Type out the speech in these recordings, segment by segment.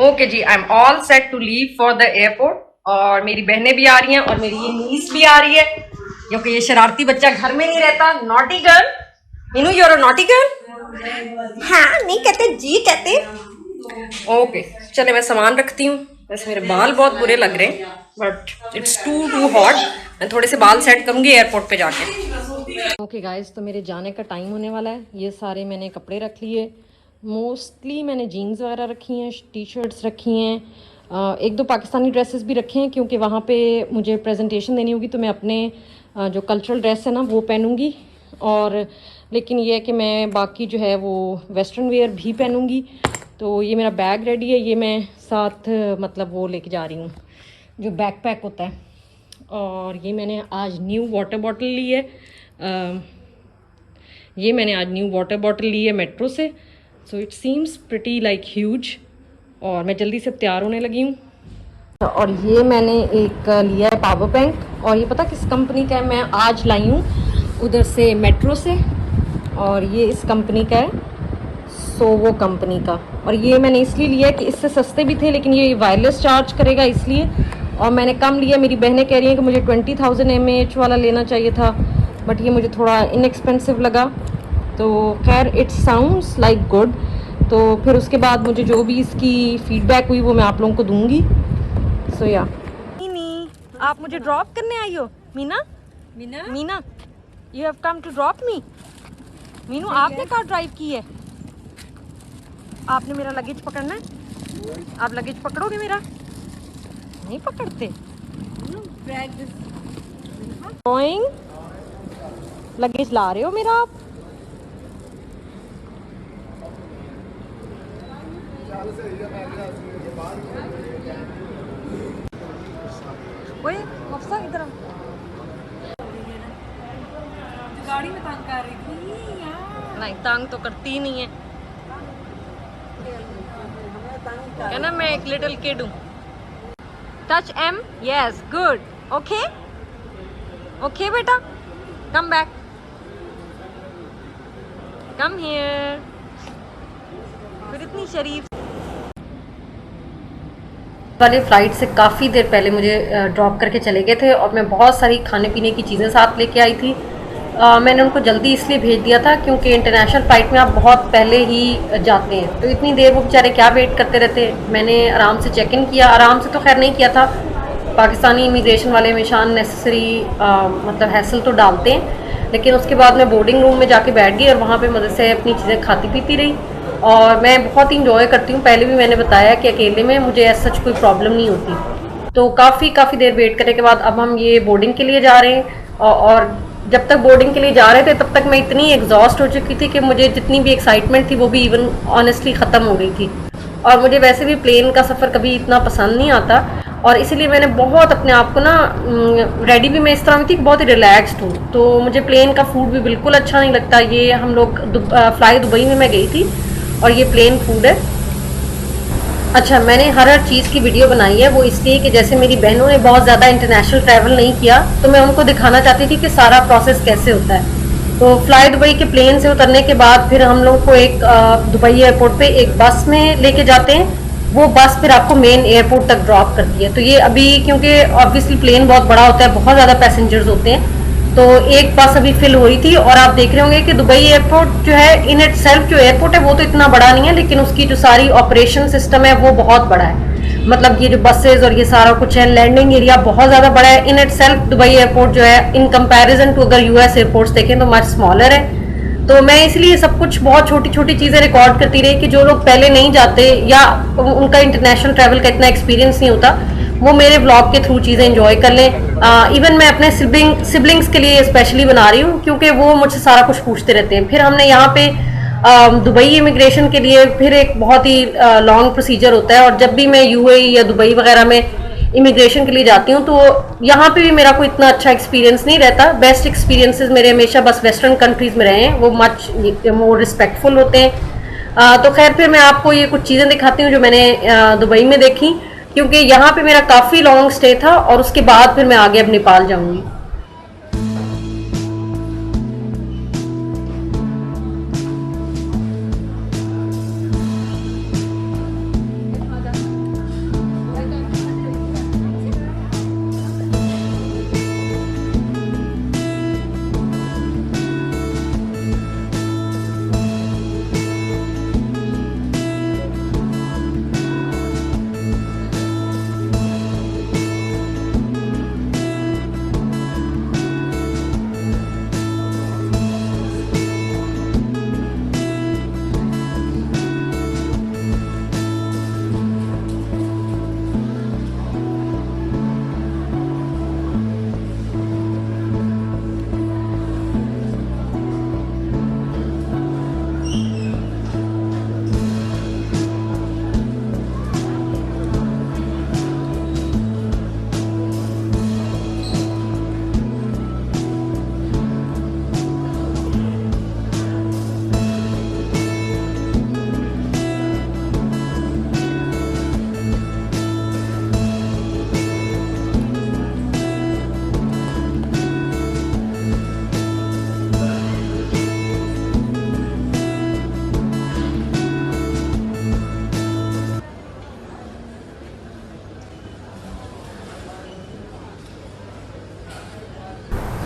Okay जी, I am all set to leave for the airport. और मेरी बहनें भी आ रही हैं और मेरी ये नीस भी आ रही है, क्योंकि ये शरारती बच्चा घर में नहीं रहता। Naughty girl, Meenu you are a naughty girl. हाँ नहीं कहते जी कहते। ओके चले मैं सामान रखती हूँ। वैसे मेरे बाल बहुत बुरे लग रहे हैं बट इट्स टू हॉट। मैं थोड़े से बाल सेट करूंगी एयरपोर्ट पे जाके। ओके गाइस, तो मेरे जाने का टाइम होने वाला है। ये सारे मैंने कपड़े रख लिए। मोस्टली मैंने जीन्स वगैरह रखी हैं, टी शर्ट्स रखी हैं, एक दो पाकिस्तानी ड्रेसेस भी रखे हैं क्योंकि वहाँ पे मुझे प्रेजेंटेशन देनी होगी तो मैं अपने जो कल्चरल ड्रेस है ना वो पहनूंगी। और लेकिन ये है कि मैं बाकी जो है वो वेस्टर्न वेयर भी पहनूंगी। तो ये मेरा बैग रेडी है, ये मैं साथ मतलब वो लेके जा रही हूँ जो बैकपैक होता है। और ये मैंने आज न्यू वाटर बॉटल ली है, ये मैंने आज न्यू वाटर बॉटल ली है मेट्रो से। So it seems pretty like huge. और मैं जल्दी से तैयार होने लगी हूँ। और ये मैंने एक लिया है पावर बैंक, और ये पता किस कंपनी का है, मैं आज लाई हूँ उधर से मेट्रो से। और ये इस कंपनी का है, सोवो कंपनी का। और ये मैंने इसलिए लिया है कि इससे सस्ते भी थे लेकिन ये वायरलेस चार्ज करेगा इसलिए। और मैंने कम लिया। मेरी बहनें कह रही हैं कि मुझे 20,000 mAh वाला लेना चाहिए था बट ये मुझे थोड़ा इनएक्सपेंसिव लगा। तो खैर इट साउंड्स लाइक गुड। तो फिर उसके बाद मुझे जो भी इसकी फीडबैक हुई वो मैं आप लोगों को दूंगी। सो या मीनी, आप मुझे ड्रॉप करने आई हो? Meena Meena Meena, you have come to drop me. Meenu आपने कार ड्राइव की है? आपने मेरा लगेज पकड़ना है? आप लगेज पकड़ोगे मेरा? नहीं पकड़ते। लगेज ला रहे हो मेरा आप? ओए हफ्सा इधर गाड़ी में तंग कर रही थी यार। नहीं तंग तो करती ही नहीं है, कहना मैं एक लिटिल किड हूँ। Touch M, yes good, okay okay बेटा, कम बैक, कम हियर। फिर इतनी शरीफ वाले फ्लाइट से काफ़ी देर पहले मुझे ड्रॉप करके चले गए थे और मैं बहुत सारी खाने पीने की चीज़ें साथ लेके आई थी। मैंने उनको जल्दी इसलिए भेज दिया था क्योंकि इंटरनेशनल फ़्लाइट में आप बहुत पहले ही जाते हैं तो इतनी देर वो बेचारे क्या वेट करते रहते। मैंने आराम से चेक इन किया, आराम से तो खैर नहीं किया था, पाकिस्तानी इमिग्रेशन वाले हमेशा अननेसेसरी मतलब हैसल तो डालते हैं। लेकिन उसके बाद मैं बोर्डिंग रूम में जाके बैठ गई और वहाँ पे मज़े से अपनी चीज़ें खाती पीती रही। और मैं बहुत ही इंजॉय करती हूँ, पहले भी मैंने बताया कि अकेले में मुझे ऐसा सच कोई प्रॉब्लम नहीं होती। तो काफ़ी देर वेट करने के बाद अब हम ये बोर्डिंग के लिए जा रहे हैं। और जब तक बोर्डिंग के लिए जा रहे थे तब तक मैं इतनी एग्जॉस्ट हो चुकी थी कि मुझे जितनी भी एक्साइटमेंट थी वो भी इवन ऑनेस्टली ख़त्म हो गई थी। और मुझे वैसे भी प्लेन का सफ़र कभी इतना पसंद नहीं आता और इसीलिए मैंने बहुत अपने आप को ना रेडी भी मैं इस तरह में थी कि बहुत ही रिलैक्स्ड हूँ। तो मुझे प्लेन का फूड भी बिल्कुल अच्छा नहीं लगता। ये हम लोग फ्लाई दुबई में मैं गई थी और ये प्लेन फूड है। अच्छा, मैंने हर चीज़ की वीडियो बनाई है वो इसलिए कि जैसे मेरी बहनों ने बहुत ज़्यादा इंटरनेशनल ट्रैवल नहीं किया तो मैं उनको दिखाना चाहती थी कि सारा प्रोसेस कैसे होता है। तो फ्लाई दुबई के प्लेन से उतरने के बाद फिर हम लोग को एक दुबई एयरपोर्ट पे एक बस में लेके जाते हैं। वो बस फिर आपको मेन एयरपोर्ट तक ड्रॉप करती है। तो ये अभी क्योंकि ऑब्वियसली प्लेन बहुत बड़ा होता है, बहुत ज़्यादा पैसेंजर्स होते हैं, तो एक बस अभी फिल हो रही थी। और आप देख रहे होंगे कि दुबई एयरपोर्ट जो है इन इट सेल्फ जो एयरपोर्ट है वो तो इतना बड़ा नहीं है लेकिन उसकी जो सारी ऑपरेशन सिस्टम है वो बहुत बड़ा है। मतलब ये जो बसेज और ये सारा कुछ है, लैंडिंग एरिया बहुत ज़्यादा बड़ा है। In it self Dubai airport जो है इन कंपैरिजन टू अगर यूएस एयरपोर्ट्स देखें तो मच स्मॉलर है। तो मैं इसलिए सब कुछ बहुत छोटी छोटी चीज़ें रिकॉर्ड करती रही कि जो लोग पहले नहीं जाते या उनका इंटरनेशनल ट्रैवल का इतना एक्सपीरियंस नहीं होता वो मेरे ब्लॉग के थ्रू चीज़ें एंजॉय कर लें। इवन मैं अपने सिबलिंग्स के लिए स्पेशली बना रही हूँ क्योंकि वो मुझसे सारा कुछ पूछते रहते हैं। फिर हमने यहाँ पे दुबई इमिग्रेशन के लिए फिर एक बहुत ही लॉन्ग प्रोसीजर होता है। और जब भी मैं यूएई या दुबई वगैरह में इमिग्रेशन के लिए जाती हूँ तो यहाँ पे भी मेरा कोई इतना अच्छा एक्सपीरियंस नहीं रहता। बेस्ट एक्सपीरियंसेस मेरे हमेशा बस वेस्टर्न कंट्रीज़ में रहे हैं, वो मच मोर रिस्पेक्टफुल होते हैं। तो खैर फिर मैं आपको ये कुछ चीज़ें दिखाती हूँ जो मैंने दुबई में देखी, क्योंकि यहाँ पे मेरा काफ़ी लॉन्ग स्टे था और उसके बाद फिर मैं आगे अब नेपाल जाऊँगी।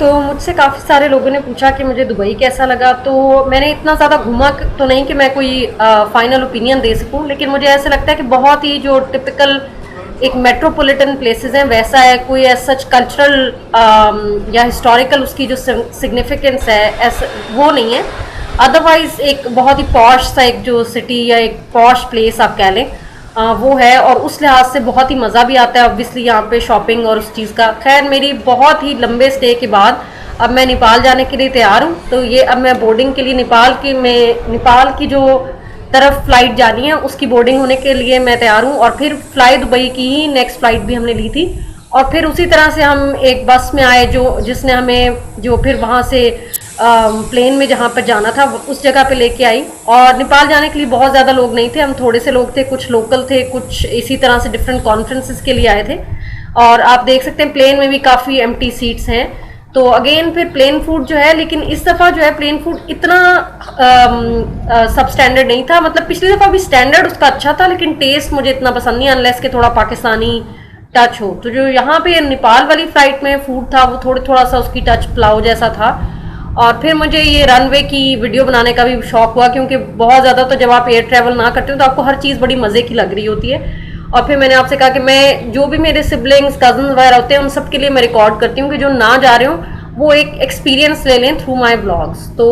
तो मुझसे काफ़ी सारे लोगों ने पूछा कि मुझे दुबई कैसा लगा, तो मैंने इतना ज़्यादा घूमा तो नहीं कि मैं कोई फाइनल ओपिनियन दे सकूं, लेकिन मुझे ऐसा लगता है कि बहुत ही जो टिपिकल एक मेट्रोपॉलिटन प्लेसेस हैं वैसा है, कोई ऐसा सच कल्चरल या हिस्टोरिकल उसकी जो सिग्निफिकेंस है ऐसा वो नहीं है। अदरवाइज एक बहुत ही पॉश सा एक जो सिटी या एक पॉश प्लेस आप कह लें वो है, और उस लिहाज से बहुत ही मज़ा भी आता है ऑब्वियसली यहाँ पे शॉपिंग और उस चीज़ का। खैर मेरी बहुत ही लंबे स्टे के बाद अब मैं नेपाल जाने के लिए तैयार हूँ, तो ये अब मैं बोर्डिंग के लिए नेपाल की जो तरफ फ्लाइट जानी है उसकी बोर्डिंग होने के लिए मैं तैयार हूँ, और फिर फ्लाई दुबई की ही नेक्स्ट फ्लाइट भी हमने ली थी, और फिर उसी तरह से हम एक बस में आए जो जिसने हमें जो फिर वहाँ से प्लेन में जहाँ पर जाना था उस जगह पे लेके आई। और नेपाल जाने के लिए बहुत ज़्यादा लोग नहीं थे, हम थोड़े से लोग थे, कुछ लोकल थे, कुछ इसी तरह से डिफरेंट कॉन्फ्रेंसेस के लिए आए थे। और आप देख सकते हैं प्लेन में भी काफ़ी एम्प्टी सीट्स हैं। तो अगेन फिर प्लेन फूड जो है, लेकिन इस दफ़ा जो है प्लेन फूड इतना सब स्टैंडर्ड नहीं था, मतलब पिछली दफ़ा भी स्टैंडर्ड उसका अच्छा था लेकिन टेस्ट मुझे इतना पसंद नहीं, अनलेस के थोड़ा पाकिस्तानी टच हो। तो जो यहाँ पे नेपाल वाली फ्लाइट में फूड था वो थोड़ा सा उसकी टच पुलाव जैसा था। और फिर मुझे ये रनवे की वीडियो बनाने का भी शौक हुआ, क्योंकि बहुत ज़्यादा तो जब आप एयर ट्रैवल ना करते हो तो आपको हर चीज़ बड़ी मज़े की लग रही होती है। और फिर मैंने आपसे कहा कि मैं जो भी मेरे सिबलिंग्स कजन वगैरह होते हैं उन सब के लिए मैं रिकॉर्ड करती हूँ कि जो ना जा रहे हो वो एक एक्सपीरियंस ले लें थ्रू माई ब्लॉग्स। तो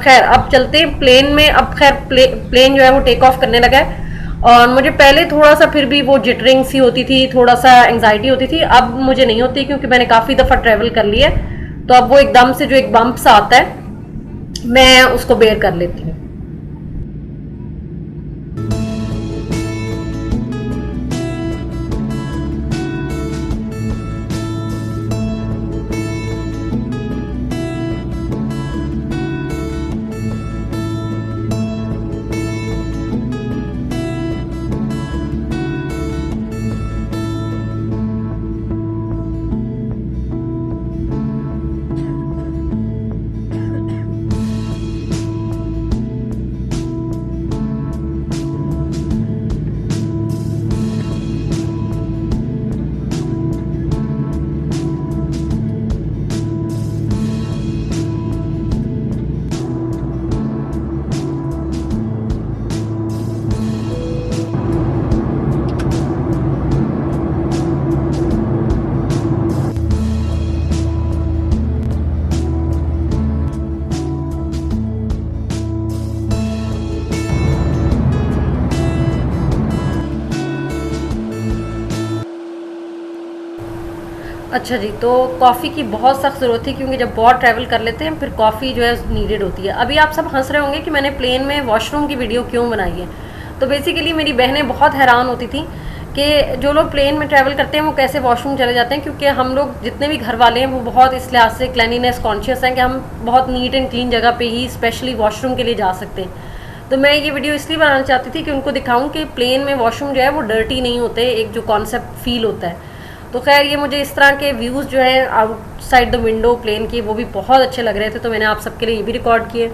खैर अब चलते हैं प्लेन में। अब खैर प्लेन जो है वो टेक ऑफ करने लगा है, और मुझे पहले थोड़ा सा फिर भी वो जिटरिंग सी होती थी, थोड़ा सा एंग्जाइटी होती थी, अब मुझे नहीं होती क्योंकि मैंने काफ़ी दफ़ा ट्रैवल कर लिया है। तो अब वो एकदम से जो एक बम्प सा आता है मैं उसको बेयर कर लेती हूँ। अच्छा जी, तो कॉफ़ी की बहुत सख्त ज़रूरत थी क्योंकि जब बहुत ट्रैवल कर लेते हैं फिर कॉफ़ी जो है नीडेड होती है। अभी आप सब हंस रहे होंगे कि मैंने प्लेन में वॉशरूम की वीडियो क्यों बनाई है। तो बेसिकली मेरी बहनें बहुत हैरान होती थी कि जो लोग प्लेन में ट्रैवल करते हैं वो कैसे वॉशरूम चले जाते हैं, क्योंकि हम लोग जितने भी घर वाले हैं वो बहुत इस लिहाज से क्लैनिनेस कॉन्शियस हैं कि हम बहुत नीट एंड क्लीन जगह पे ही स्पेशली वॉशरूम के लिए जा सकते हैं। तो मैं ये वीडियो इसलिए बनाना चाहती थी कि उनको दिखाऊं कि प्लेन में वॉशरूम जो है वो डर्टी नहीं होते, एक जो कॉन्सेप्ट फील होता है। तो खैर ये मुझे इस तरह के व्यूज़ जो हैं आउटसाइड द विंडो प्लेन की वो भी बहुत अच्छे लग रहे थे, तो मैंने आप सबके लिए ये भी रिकॉर्ड किए।